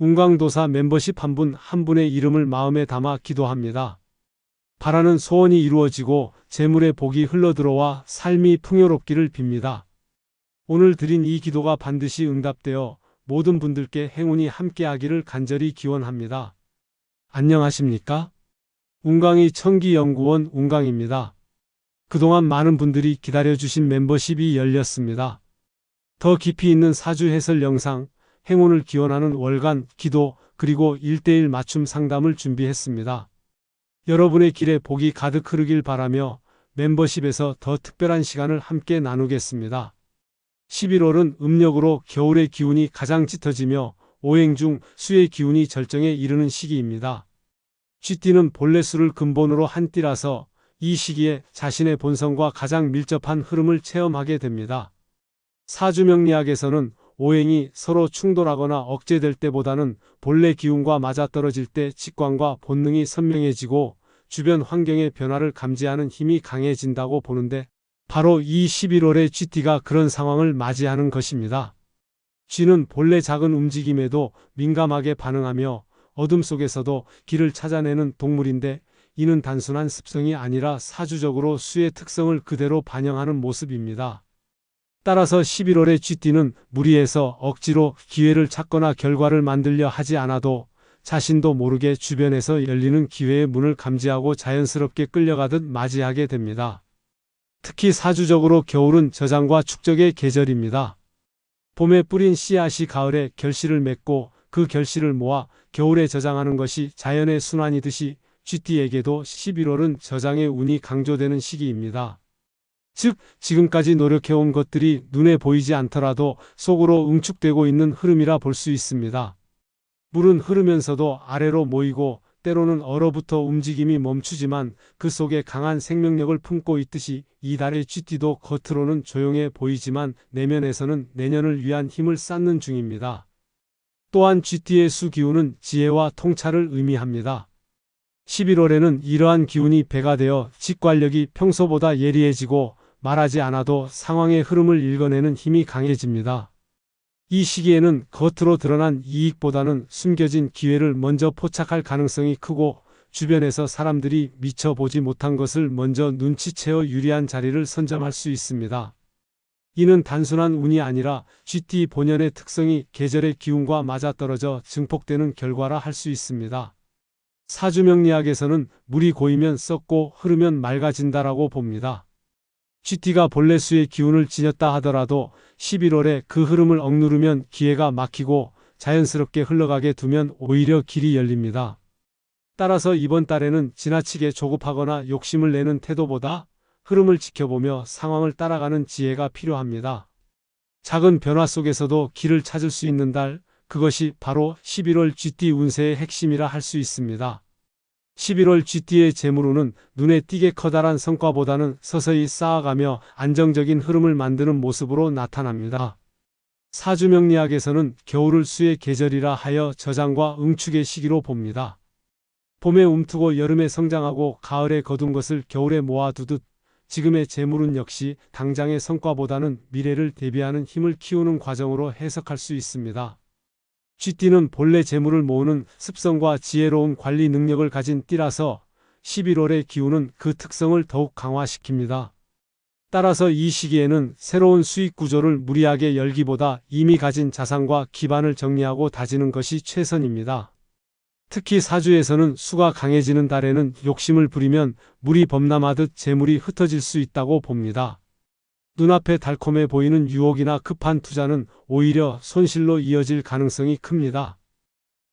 운강도사 멤버십 한 분 한 분의 이름을 마음에 담아 기도합니다. 바라는 소원이 이루어지고 재물의 복이 흘러들어와 삶이 풍요롭기를 빕니다. 오늘 드린 이 기도가 반드시 응답되어 모든 분들께 행운이 함께하기를 간절히 기원합니다. 안녕하십니까? 운강이 천기연구원 운강입니다. 그동안 많은 분들이 기다려주신 멤버십이 열렸습니다. 더 깊이 있는 사주 해설 영상, 행운을 기원하는 월간 기도, 그리고 1:1 맞춤 상담을 준비했습니다. 여러분의 길에 복이 가득 흐르길 바라며 멤버십에서 더 특별한 시간을 함께 나누겠습니다. 11월은 음력으로 겨울의 기운이 가장 짙어지며 오행 중 수의 기운이 절정에 이르는 시기입니다. 쥐띠는 본래 수를 근본으로 한 띠라서 이 시기에 자신의 본성과 가장 밀접한 흐름을 체험하게 됩니다. 사주명리학에서는 오행이 서로 충돌하거나 억제될 때보다는 본래 기운과 맞아떨어질 때 직관과 본능이 선명해지고 주변 환경의 변화를 감지하는 힘이 강해진다고 보는데 바로 이 11월의 쥐띠가 그런 상황을 맞이하는 것입니다. 쥐는 본래 작은 움직임에도 민감하게 반응하며 어둠 속에서도 길을 찾아내는 동물인데 이는 단순한 습성이 아니라 사주적으로 수의 특성을 그대로 반영하는 모습입니다. 따라서 11월의 쥐띠는 무리해서 억지로 기회를 찾거나 결과를 만들려 하지 않아도 자신도 모르게 주변에서 열리는 기회의 문을 감지하고 자연스럽게 끌려가듯 맞이하게 됩니다. 특히 사주적으로 겨울은 저장과 축적의 계절입니다. 봄에 뿌린 씨앗이 가을에 결실을 맺고 그 결실을 모아 겨울에 저장하는 것이 자연의 순환이듯이 쥐띠에게도 11월은 저장의 운이 강조되는 시기입니다. 즉, 지금까지 노력해온 것들이 눈에 보이지 않더라도 속으로 응축되고 있는 흐름이라 볼 수 있습니다. 물은 흐르면서도 아래로 모이고 때로는 얼어붙어 움직임이 멈추지만 그 속에 강한 생명력을 품고 있듯이 이달의 쥐띠도 겉으로는 조용해 보이지만 내면에서는 내년을 위한 힘을 쌓는 중입니다. 또한 쥐띠의 수 기운은 지혜와 통찰을 의미합니다. 11월에는 이러한 기운이 배가 되어 직관력이 평소보다 예리해지고 말하지 않아도 상황의 흐름을 읽어내는 힘이 강해집니다. 이 시기에는 겉으로 드러난 이익보다는 숨겨진 기회를 먼저 포착할 가능성이 크고 주변에서 사람들이 미처 보지 못한 것을 먼저 눈치채어 유리한 자리를 선점할 수 있습니다. 이는 단순한 운이 아니라 쥐띠 본연의 특성이 계절의 기운과 맞아떨어져 증폭되는 결과라 할 수 있습니다. 사주명리학에서는 물이 고이면 썩고 흐르면 맑아진다라고 봅니다. 쥐띠가 본래 수의 기운을 지녔다 하더라도 11월에 그 흐름을 억누르면 기회가 막히고 자연스럽게 흘러가게 두면 오히려 길이 열립니다. 따라서 이번 달에는 지나치게 조급하거나 욕심을 내는 태도보다 흐름을 지켜보며 상황을 따라가는 지혜가 필요합니다. 작은 변화 속에서도 길을 찾을 수 있는 달, 그것이 바로 11월 쥐띠 운세의 핵심이라 할 수 있습니다. 11월 쥐띠의 재물운은 눈에 띄게 커다란 성과보다는 서서히 쌓아가며 안정적인 흐름을 만드는 모습으로 나타납니다. 사주명리학에서는 겨울을 수의 계절이라 하여 저장과 응축의 시기로 봅니다. 봄에 움트고 여름에 성장하고 가을에 거둔 것을 겨울에 모아두듯 지금의 재물운 역시 당장의 성과보다는 미래를 대비하는 힘을 키우는 과정으로 해석할 수 있습니다. 쥐띠는 본래 재물을 모으는 습성과 지혜로운 관리 능력을 가진 띠라서 11월의 기운은 그 특성을 더욱 강화시킵니다. 따라서 이 시기에는 새로운 수익 구조를 무리하게 열기보다 이미 가진 자산과 기반을 정리하고 다지는 것이 최선입니다. 특히 사주에서는 수가 강해지는 달에는 욕심을 부리면 물이 범람하듯 재물이 흩어질 수 있다고 봅니다. 눈앞에 달콤해 보이는 유혹이나 급한 투자는 오히려 손실로 이어질 가능성이 큽니다.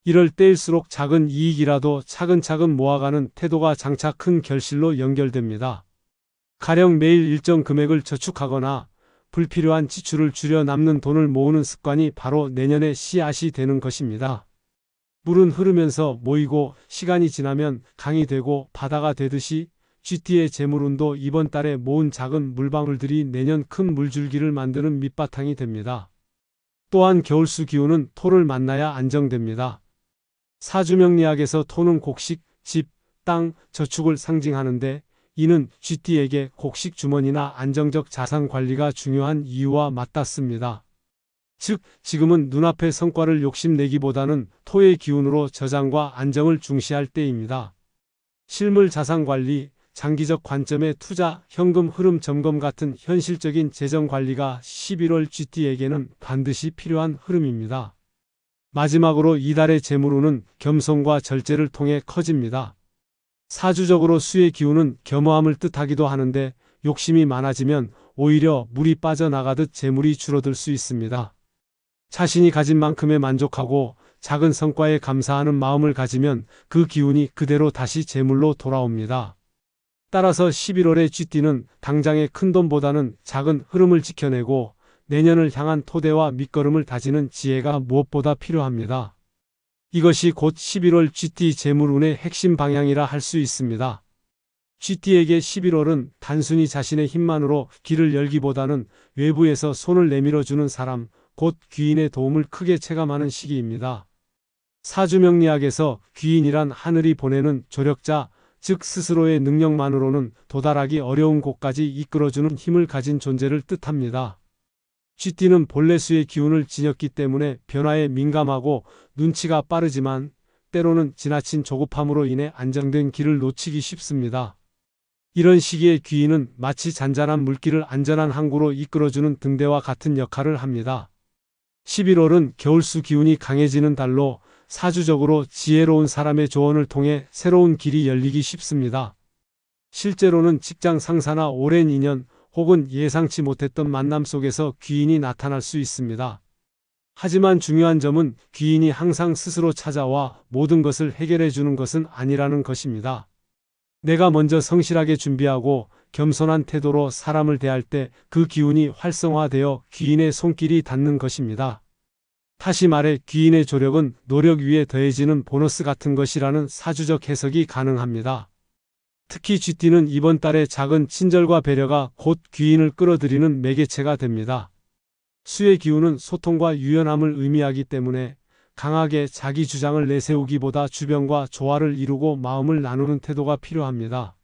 이럴 때일수록 작은 이익이라도 차근차근 모아가는 태도가 장차 큰 결실로 연결됩니다. 가령 매일 일정 금액을 저축하거나 불필요한 지출을 줄여 남는 돈을 모으는 습관이 바로 내년의 씨앗이 되는 것입니다. 물은 흐르면서 모이고 시간이 지나면 강이 되고 바다가 되듯이 쥐띠의 재물운도 이번 달에 모은 작은 물방울들이 내년 큰 물줄기를 만드는 밑바탕이 됩니다. 또한 겨울수 기운은 토를 만나야 안정됩니다. 사주명리학에서 토는 곡식, 집, 땅, 저축을 상징하는데 이는 쥐띠에게 곡식 주머니나 안정적 자산 관리가 중요한 이유와 맞닿습니다. 즉, 지금은 눈앞의 성과를 욕심내기보다는 토의 기운으로 저장과 안정을 중시할 때입니다. 실물 자산 관리, 장기적 관점의 투자, 현금 흐름 점검 같은 현실적인 재정 관리가 11월 GT에게는 반드시 필요한 흐름입니다. 마지막으로 이달의 재물운은 겸손과 절제를 통해 커집니다. 사주적으로 수의 기운은 겸허함을 뜻하기도 하는데 욕심이 많아지면 오히려 물이 빠져나가듯 재물이 줄어들 수 있습니다. 자신이 가진 만큼에 만족하고 작은 성과에 감사하는 마음을 가지면 그 기운이 그대로 다시 재물로 돌아옵니다. 따라서 11월의 GT는 당장의 큰 돈보다는 작은 흐름을 지켜내고 내년을 향한 토대와 밑거름을 다지는 지혜가 무엇보다 필요합니다. 이것이 곧 11월 GT 재물운의 핵심 방향이라 할 수 있습니다. GT에게 11월은 단순히 자신의 힘만으로 길을 열기보다는 외부에서 손을 내밀어주는 사람, 곧 귀인의 도움을 크게 체감하는 시기입니다. 사주명리학에서 귀인이란 하늘이 보내는 조력자, 즉 스스로의 능력만으로는 도달하기 어려운 곳까지 이끌어주는 힘을 가진 존재를 뜻합니다. GT는 본래 수의 기운을 지녔기 때문에 변화에 민감하고 눈치가 빠르지만 때로는 지나친 조급함으로 인해 안정된 길을 놓치기 쉽습니다. 이런 시기에 귀인은 마치 잔잔한 물길을 안전한 항구로 이끌어주는 등대와 같은 역할을 합니다. 11월은 겨울수 기운이 강해지는 달로 사주적으로 지혜로운 사람의 조언을 통해 새로운 길이 열리기 쉽습니다. 실제로는 직장 상사나 오랜 인연 혹은 예상치 못했던 만남 속에서 귀인이 나타날 수 있습니다. 하지만 중요한 점은 귀인이 항상 스스로 찾아와 모든 것을 해결해 주는 것은 아니라는 것입니다. 내가 먼저 성실하게 준비하고 겸손한 태도로 사람을 대할 때 그 기운이 활성화되어 귀인의 손길이 닿는 것입니다. 다시 말해 귀인의 조력은 노력 위에 더해지는 보너스 같은 것이라는 사주적 해석이 가능합니다. 특히 GT는 이번 달에 작은 친절과 배려가 곧 귀인을 끌어들이는 매개체가 됩니다. 수의 기운은 소통과 유연함을 의미하기 때문에 강하게 자기 주장을 내세우기보다 주변과 조화를 이루고 마음을 나누는 태도가 필요합니다.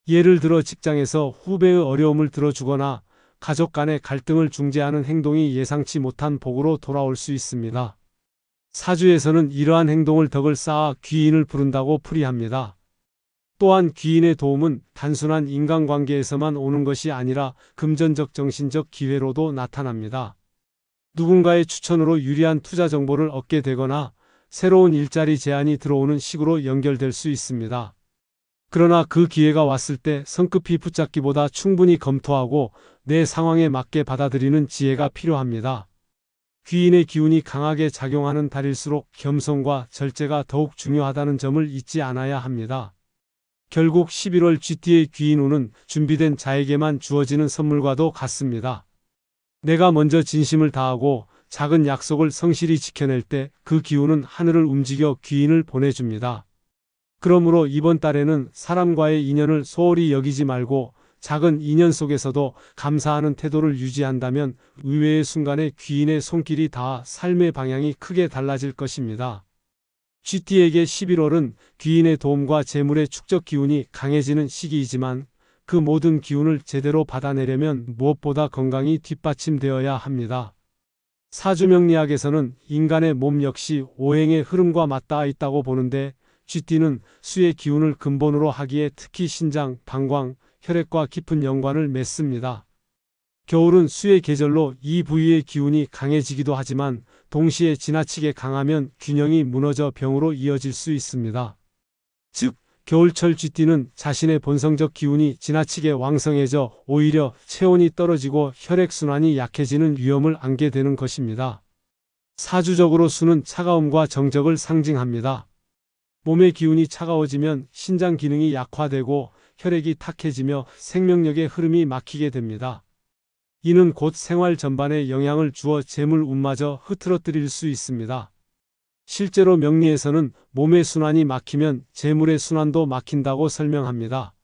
예를 들어 직장에서 후배의 어려움을 들어주거나 가족 간의 갈등을 중재하는 행동이 예상치 못한 복으로 돌아올 수 있습니다. 사주에서는 이러한 행동을 덕을 쌓아 귀인을 부른다고 풀이합니다. 또한 귀인의 도움은 단순한 인간관계에서만 오는 것이 아니라 금전적 정신적 기회로도 나타납니다. 누군가의 추천으로 유리한 투자 정보를 얻게 되거나 새로운 일자리 제안이 들어오는 식으로 연결될 수 있습니다. 그러나 그 기회가 왔을 때 성급히 붙잡기보다 충분히 검토하고 내 상황에 맞게 받아들이는 지혜가 필요합니다. 귀인의 기운이 강하게 작용하는 달일수록 겸손과 절제가 더욱 중요하다는 점을 잊지 않아야 합니다. 결국 11월 GT의 귀인운은 준비된 자에게만 주어지는 선물과도 같습니다. 내가 먼저 진심을 다하고 작은 약속을 성실히 지켜낼 때 그 기운은 하늘을 움직여 귀인을 보내줍니다. 그러므로 이번 달에는 사람과의 인연을 소홀히 여기지 말고 작은 인연 속에서도 감사하는 태도를 유지한다면 의외의 순간에 귀인의 손길이 닿아 삶의 방향이 크게 달라질 것입니다. GT에게 11월은 귀인의 도움과 재물의 축적 기운이 강해지는 시기이지만 그 모든 기운을 제대로 받아내려면 무엇보다 건강이 뒷받침되어야 합니다. 사주명리학에서는 인간의 몸 역시 오행의 흐름과 맞닿아 있다고 보는데 GT는 수의 기운을 근본으로 하기에 특히 신장, 방광, 혈액과 깊은 연관을 맺습니다. 겨울은 수의 계절로 이 부위의 기운이 강해지기도 하지만 동시에 지나치게 강하면 균형이 무너져 병으로 이어질 수 있습니다. 즉, 겨울철 GT는 자신의 본성적 기운이 지나치게 왕성해져 오히려 체온이 떨어지고 혈액순환이 약해지는 위험을 안게 되는 것입니다. 사주적으로 수는 차가움과 정적을 상징합니다. 몸의 기운이 차가워지면 신장 기능이 약화되고 혈액이 탁해지며 생명력의 흐름이 막히게 됩니다. 이는 곧 생활 전반에 영향을 주어 재물운마저 흐트러뜨릴 수 있습니다. 실제로 명리에서는 몸의 순환이 막히면 재물의 순환도 막힌다고 설명합니다.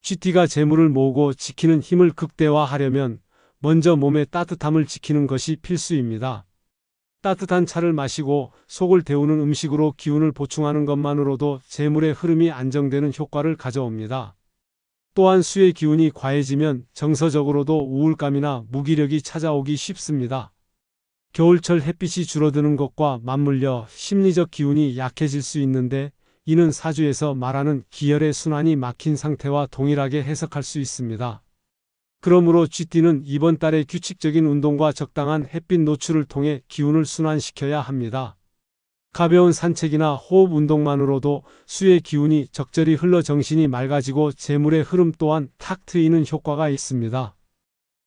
GT가 재물을 모으고 지키는 힘을 극대화하려면 먼저 몸의 따뜻함을 지키는 것이 필수입니다. 따뜻한 차를 마시고 속을 데우는 음식으로 기운을 보충하는 것만으로도 재물의 흐름이 안정되는 효과를 가져옵니다. 또한 수의 기운이 과해지면 정서적으로도 우울감이나 무기력이 찾아오기 쉽습니다. 겨울철 햇빛이 줄어드는 것과 맞물려 심리적 기운이 약해질 수 있는데, 이는 사주에서 말하는 기혈의 순환이 막힌 상태와 동일하게 해석할 수 있습니다. 그러므로 쥐띠는 이번 달에 규칙적인 운동과 적당한 햇빛 노출을 통해 기운을 순환시켜야 합니다. 가벼운 산책이나 호흡 운동만으로도 수의 기운이 적절히 흘러 정신이 맑아지고 재물의 흐름 또한 탁 트이는 효과가 있습니다.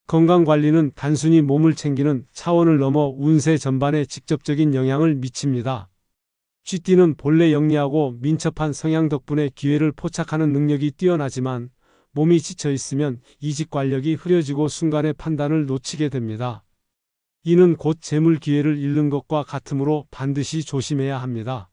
건강관리는 단순히 몸을 챙기는 차원을 넘어 운세 전반에 직접적인 영향을 미칩니다. 쥐띠는 본래 영리하고 민첩한 성향 덕분에 기회를 포착하는 능력이 뛰어나지만, 몸이 지쳐 있으면 이직관력이 흐려지고 순간의 판단을 놓치게 됩니다. 이는 곧 재물 기회를 잃는 것과 같으므로 반드시 조심해야 합니다.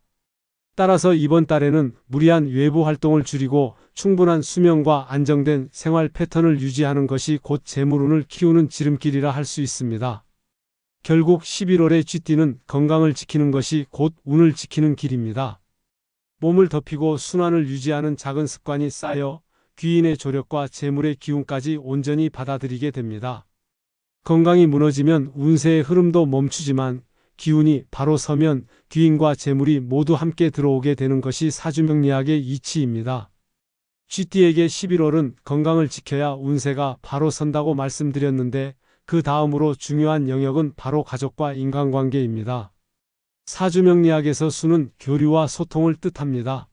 따라서 이번 달에는 무리한 외부 활동을 줄이고 충분한 수면과 안정된 생활 패턴을 유지하는 것이 곧 재물운을 키우는 지름길이라 할 수 있습니다. 결국 11월의 쥐띠는 건강을 지키는 것이 곧 운을 지키는 길입니다. 몸을 덮이고 순환을 유지하는 작은 습관이 쌓여 귀인의 조력과 재물의 기운까지 온전히 받아들이게 됩니다. 건강이 무너지면 운세의 흐름도 멈추지만, 기운이 바로 서면 귀인과 재물이 모두 함께 들어오게 되는 것이 사주명리학의 이치입니다. 쥐띠에게 11월은 건강을 지켜야 운세가 바로 선다고 말씀드렸는데, 그 다음으로 중요한 영역은 바로 가족과 인간관계입니다. 사주명리학에서 수는 교류와 소통을 뜻합니다.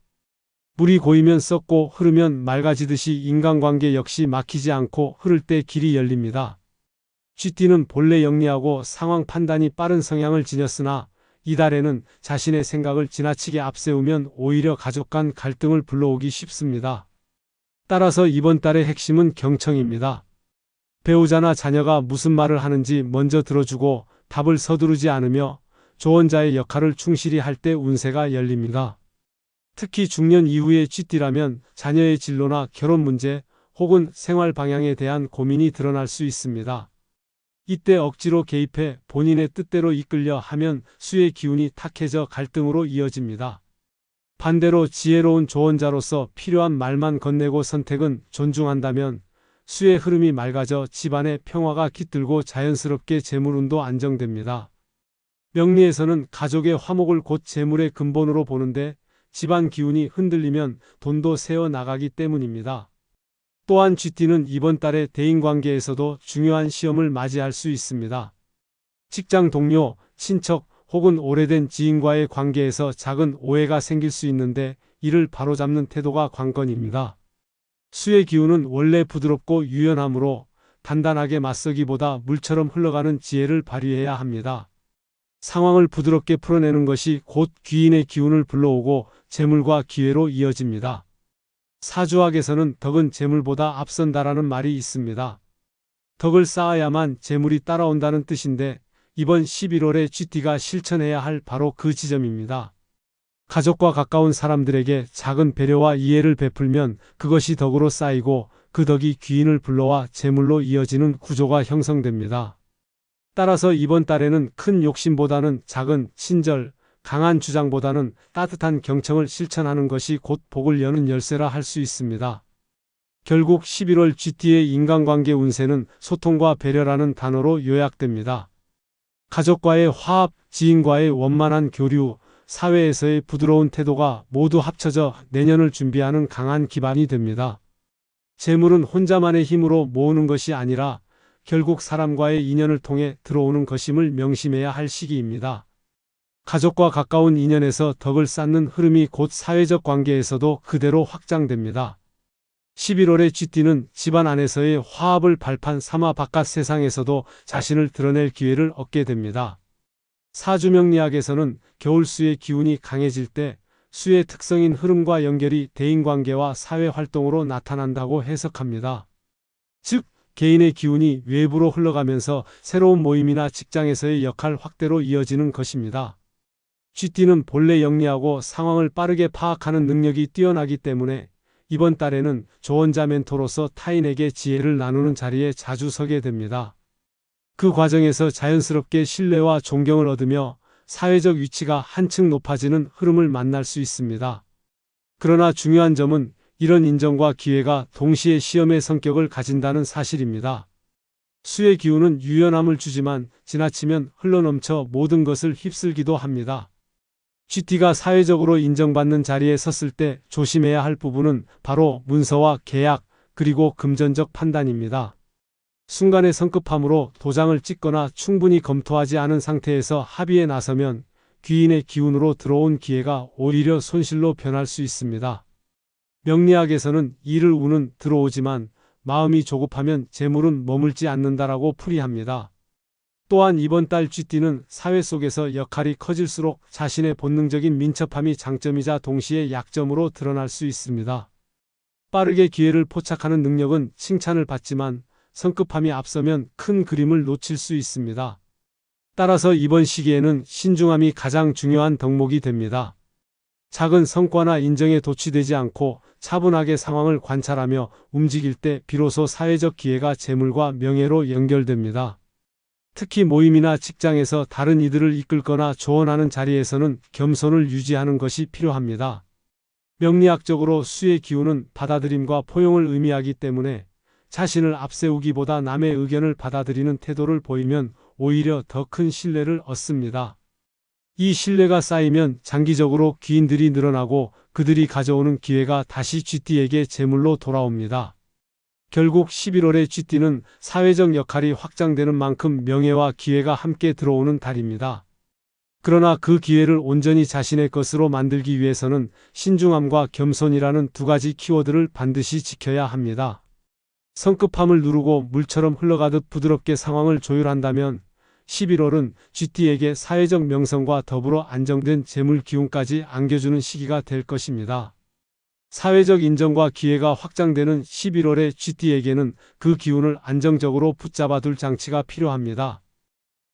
물이 고이면 썩고 흐르면 맑아지듯이 인간관계 역시 막히지 않고 흐를 때 길이 열립니다. 쥐띠는 본래 영리하고 상황 판단이 빠른 성향을 지녔으나, 이달에는 자신의 생각을 지나치게 앞세우면 오히려 가족 간 갈등을 불러오기 쉽습니다. 따라서 이번 달의 핵심은 경청입니다. 배우자나 자녀가 무슨 말을 하는지 먼저 들어주고 답을 서두르지 않으며 조언자의 역할을 충실히 할 때 운세가 열립니다. 특히 중년 이후의 쥐띠라면 자녀의 진로나 결혼 문제 혹은 생활 방향에 대한 고민이 드러날 수 있습니다. 이때 억지로 개입해 본인의 뜻대로 이끌려 하면 수의 기운이 탁해져 갈등으로 이어집니다. 반대로 지혜로운 조언자로서 필요한 말만 건네고 선택은 존중한다면 수의 흐름이 맑아져 집안의 평화가 깃들고 자연스럽게 재물운도 안정됩니다. 명리에서는 가족의 화목을 곧 재물의 근본으로 보는데, 집안 기운이 흔들리면 돈도 새어 나가기 때문입니다. 또한 쥐띠는 이번 달에 대인관계에서도 중요한 시험을 맞이할 수 있습니다. 직장 동료, 친척 혹은 오래된 지인과의 관계에서 작은 오해가 생길 수 있는데, 이를 바로잡는 태도가 관건입니다. 수의 기운은 원래 부드럽고 유연하므로 단단하게 맞서기보다 물처럼 흘러가는 지혜를 발휘해야 합니다. 상황을 부드럽게 풀어내는 것이 곧 귀인의 기운을 불러오고 재물과 기회로 이어집니다. 사주학에서는 덕은 재물보다 앞선다라는 말이 있습니다. 덕을 쌓아야만 재물이 따라온다는 뜻인데, 이번 11월에 쥐띠가 실천해야 할 바로 그 지점입니다. 가족과 가까운 사람들에게 작은 배려와 이해를 베풀면 그것이 덕으로 쌓이고, 그 덕이 귀인을 불러와 재물로 이어지는 구조가 형성됩니다. 따라서 이번 달에는 큰 욕심보다는 작은 친절, 강한 주장보다는 따뜻한 경청을 실천하는 것이 곧 복을 여는 열쇠라 할 수 있습니다. 결국 11월 쥐띠의 인간관계 운세는 소통과 배려라는 단어로 요약됩니다. 가족과의 화합, 지인과의 원만한 교류, 사회에서의 부드러운 태도가 모두 합쳐져 내년을 준비하는 강한 기반이 됩니다. 재물은 혼자만의 힘으로 모으는 것이 아니라 결국 사람과의 인연을 통해 들어오는 것임을 명심해야 할 시기입니다. 가족과 가까운 인연에서 덕을 쌓는 흐름이 곧 사회적 관계에서도 그대로 확장됩니다. 11월의 쥐띠는 집안 안에서의 화합을 발판 삼아 바깥 세상에서도 자신을 드러낼 기회를 얻게 됩니다. 사주명리학에서는 겨울수의 기운이 강해질 때 수의 특성인 흐름과 연결이 대인관계와 사회활동으로 나타난다고 해석합니다. 즉, 개인의 기운이 외부로 흘러가면서 새로운 모임이나 직장에서의 역할 확대로 이어지는 것입니다. 쥐띠는 본래 영리하고 상황을 빠르게 파악하는 능력이 뛰어나기 때문에 이번 달에는 조언자 멘토로서 타인에게 지혜를 나누는 자리에 자주 서게 됩니다. 그 과정에서 자연스럽게 신뢰와 존경을 얻으며 사회적 위치가 한층 높아지는 흐름을 만날 수 있습니다. 그러나 중요한 점은 이런 인정과 기회가 동시에 시험의 성격을 가진다는 사실입니다. 수의 기운은 유연함을 주지만 지나치면 흘러넘쳐 모든 것을 휩쓸기도 합니다. GT가 사회적으로 인정받는 자리에 섰을 때 조심해야 할 부분은 바로 문서와 계약, 그리고 금전적 판단입니다. 순간의 성급함으로 도장을 찍거나 충분히 검토하지 않은 상태에서 합의에 나서면 귀인의 기운으로 들어온 기회가 오히려 손실로 변할 수 있습니다. 명리학에서는 이를 운은 들어오지만 마음이 조급하면 재물은 머물지 않는다라고 풀이합니다. 또한 이번 달 GT는 사회 속에서 역할이 커질수록 자신의 본능적인 민첩함이 장점이자 동시에 약점으로 드러날 수 있습니다. 빠르게 기회를 포착하는 능력은 칭찬을 받지만 성급함이 앞서면 큰 그림을 놓칠 수 있습니다. 따라서 이번 시기에는 신중함이 가장 중요한 덕목이 됩니다. 작은 성과나 인정에 도취되지 않고 차분하게 상황을 관찰하며 움직일 때 비로소 사회적 기회가 재물과 명예로 연결됩니다. 특히 모임이나 직장에서 다른 이들을 이끌거나 조언하는 자리에서는 겸손을 유지하는 것이 필요합니다. 명리학적으로 수의 기운은 받아들임과 포용을 의미하기 때문에 자신을 앞세우기보다 남의 의견을 받아들이는 태도를 보이면 오히려 더 큰 신뢰를 얻습니다. 이 신뢰가 쌓이면 장기적으로 귀인들이 늘어나고 그들이 가져오는 기회가 다시 GT에게 재물로 돌아옵니다. 결국 11월의 GT는 사회적 역할이 확장되는 만큼 명예와 기회가 함께 들어오는 달입니다. 그러나 그 기회를 온전히 자신의 것으로 만들기 위해서는 신중함과 겸손이라는 두 가지 키워드를 반드시 지켜야 합니다. 성급함을 누르고 물처럼 흘러가듯 부드럽게 상황을 조율한다면 11월은 GT에게 사회적 명성과 더불어 안정된 재물 기운까지 안겨주는 시기가 될 것입니다. 사회적 인정과 기회가 확장되는 11월의 GT에게는 그 기운을 안정적으로 붙잡아둘 장치가 필요합니다.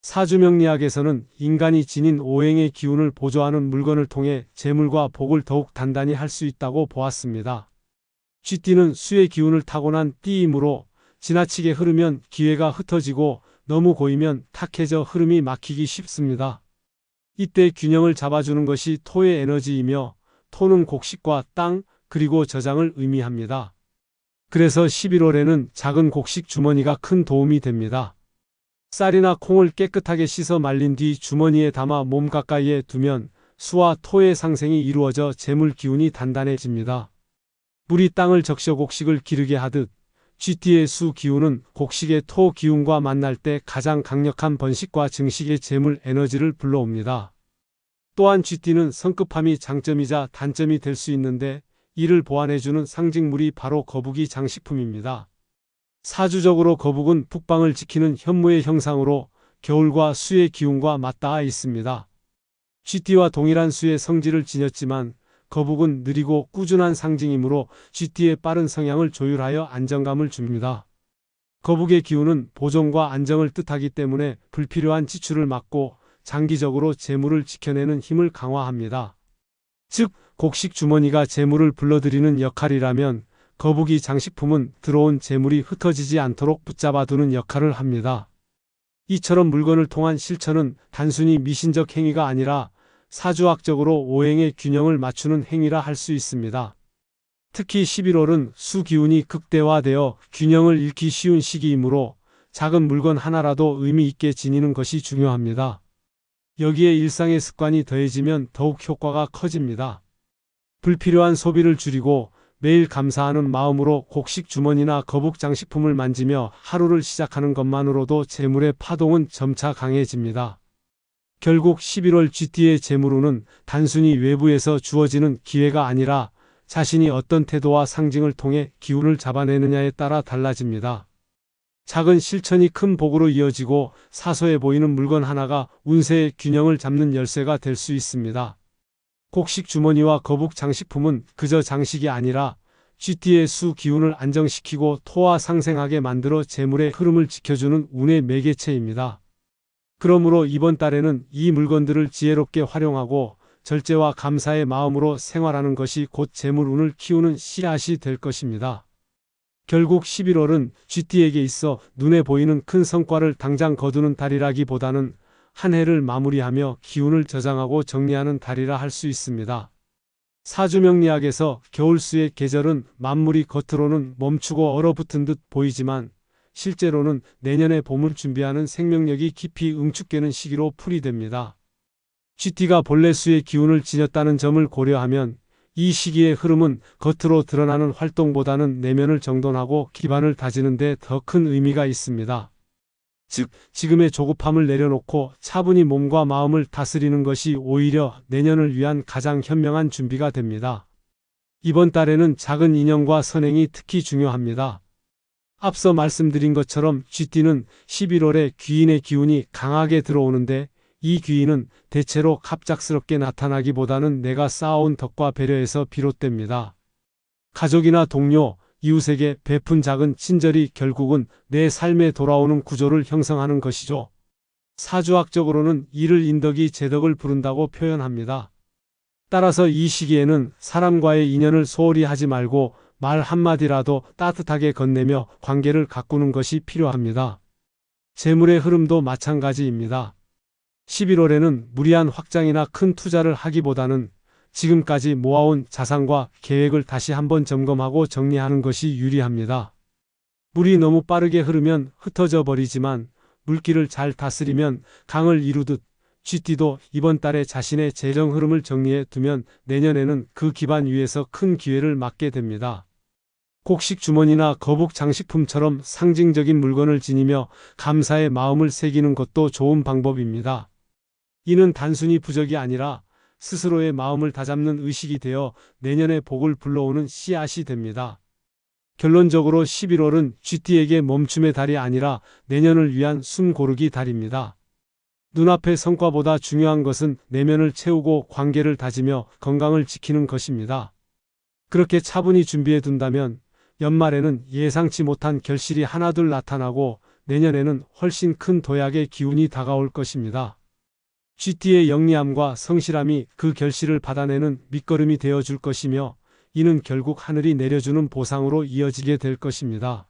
사주명리학에서는 인간이 지닌 오행의 기운을 보조하는 물건을 통해 재물과 복을 더욱 단단히 할 수 있다고 보았습니다. GT는 수의 기운을 타고난 띠이므로 지나치게 흐르면 기회가 흩어지고 너무 고이면 탁해져 흐름이 막히기 쉽습니다. 이때 균형을 잡아주는 것이 토의 에너지이며 토는 곡식과 땅, 그리고 저장을 의미합니다. 그래서 11월에는 작은 곡식 주머니가 큰 도움이 됩니다. 쌀이나 콩을 깨끗하게 씻어 말린 뒤 주머니에 담아 몸 가까이에 두면 수와 토의 상생이 이루어져 재물 기운이 단단해집니다. 물이 땅을 적셔 곡식을 기르게 하듯 GT의 수 기운은 곡식의 토 기운과 만날 때 가장 강력한 번식과 증식의 재물 에너지를 불러옵니다. 또한 GT는 성급함이 장점이자 단점이 될 수 있는데 이를 보완해주는 상징물이 바로 거북이 장식품입니다. 사주적으로 거북은 북방을 지키는 현무의 형상으로 겨울과 수의 기운과 맞닿아 있습니다. GT와 동일한 수의 성질을 지녔지만 거북은 느리고 꾸준한 상징이므로 GT의 빠른 성향을 조율하여 안정감을 줍니다. 거북의 기운은 보존과 안정을 뜻하기 때문에 불필요한 지출을 막고 장기적으로 재물을 지켜내는 힘을 강화합니다. 즉, 곡식 주머니가 재물을 불러들이는 역할이라면 거북이 장식품은 들어온 재물이 흩어지지 않도록 붙잡아두는 역할을 합니다. 이처럼 물건을 통한 실천은 단순히 미신적 행위가 아니라 사주학적으로 오행의 균형을 맞추는 행위라 할 수 있습니다. 특히 11월은 수 기운이 극대화되어 균형을 잃기 쉬운 시기이므로 작은 물건 하나라도 의미 있게 지니는 것이 중요합니다. 여기에 일상의 습관이 더해지면 더욱 효과가 커집니다. 불필요한 소비를 줄이고 매일 감사하는 마음으로 곡식 주머니나 거북 장식품을 만지며 하루를 시작하는 것만으로도 재물의 파동은 점차 강해집니다. 결국 11월 GT의 재물운은 단순히 외부에서 주어지는 기회가 아니라 자신이 어떤 태도와 상징을 통해 기운을 잡아내느냐에 따라 달라집니다. 작은 실천이 큰 복으로 이어지고 사소해 보이는 물건 하나가 운세의 균형을 잡는 열쇠가 될 수 있습니다. 곡식 주머니와 거북 장식품은 그저 장식이 아니라 GT의 수 기운을 안정시키고 토와 상생하게 만들어 재물의 흐름을 지켜주는 운의 매개체입니다. 그러므로 이번 달에는 이 물건들을 지혜롭게 활용하고 절제와 감사의 마음으로 생활하는 것이 곧 재물운을 키우는 씨앗이 될 것입니다. 결국 11월은 GT에게 있어 눈에 보이는 큰 성과를 당장 거두는 달이라기보다는 한 해를 마무리하며 기운을 저장하고 정리하는 달이라 할 수 있습니다. 사주명리학에서 겨울수의 계절은 만물이 겉으로는 멈추고 얼어붙은 듯 보이지만 실제로는 내년에 봄을 준비하는 생명력이 깊이 응축되는 시기로 풀이됩니다. GT가 본래수의 기운을 지녔다는 점을 고려하면 이 시기의 흐름은 겉으로 드러나는 활동보다는 내면을 정돈하고 기반을 다지는 데 더 큰 의미가 있습니다. 즉, 지금의 조급함을 내려놓고 차분히 몸과 마음을 다스리는 것이 오히려 내년을 위한 가장 현명한 준비가 됩니다. 이번 달에는 작은 인연과 선행이 특히 중요합니다. 앞서 말씀드린 것처럼 GT는 11월에 귀인의 기운이 강하게 들어오는데 이 귀인은 대체로 갑작스럽게 나타나기보다는 내가 쌓아온 덕과 배려에서 비롯됩니다. 가족이나 동료, 이웃에게 베푼 작은 친절이 결국은 내 삶에 돌아오는 구조를 형성하는 것이죠. 사주학적으로는 이를 인덕이 제덕을 부른다고 표현합니다. 따라서 이 시기에는 사람과의 인연을 소홀히 하지 말고 말 한마디라도 따뜻하게 건네며 관계를 가꾸는 것이 필요합니다. 재물의 흐름도 마찬가지입니다. 11월에는 무리한 확장이나 큰 투자를 하기보다는 지금까지 모아온 자산과 계획을 다시 한번 점검하고 정리하는 것이 유리합니다. 물이 너무 빠르게 흐르면 흩어져 버리지만 물길을 잘 다스리면 강을 이루듯 GT도 이번 달에 자신의 재정 흐름을 정리해 두면 내년에는 그 기반 위에서 큰 기회를 맞게 됩니다. 곡식 주머니나 거북 장식품처럼 상징적인 물건을 지니며 감사의 마음을 새기는 것도 좋은 방법입니다. 이는 단순히 부적이 아니라 스스로의 마음을 다잡는 의식이 되어 내년의 복을 불러오는 씨앗이 됩니다. 결론적으로 11월은 GT에게 멈춤의 달이 아니라 내년을 위한 숨 고르기 달입니다. 눈앞의 성과보다 중요한 것은 내면을 채우고 관계를 다지며 건강을 지키는 것입니다. 그렇게 차분히 준비해 둔다면 연말에는 예상치 못한 결실이 하나둘 나타나고 내년에는 훨씬 큰 도약의 기운이 다가올 것입니다. GT의 영리함과 성실함이 그 결실을 받아내는 밑거름이 되어 줄 것이며 이는 결국 하늘이 내려주는 보상으로 이어지게 될 것입니다.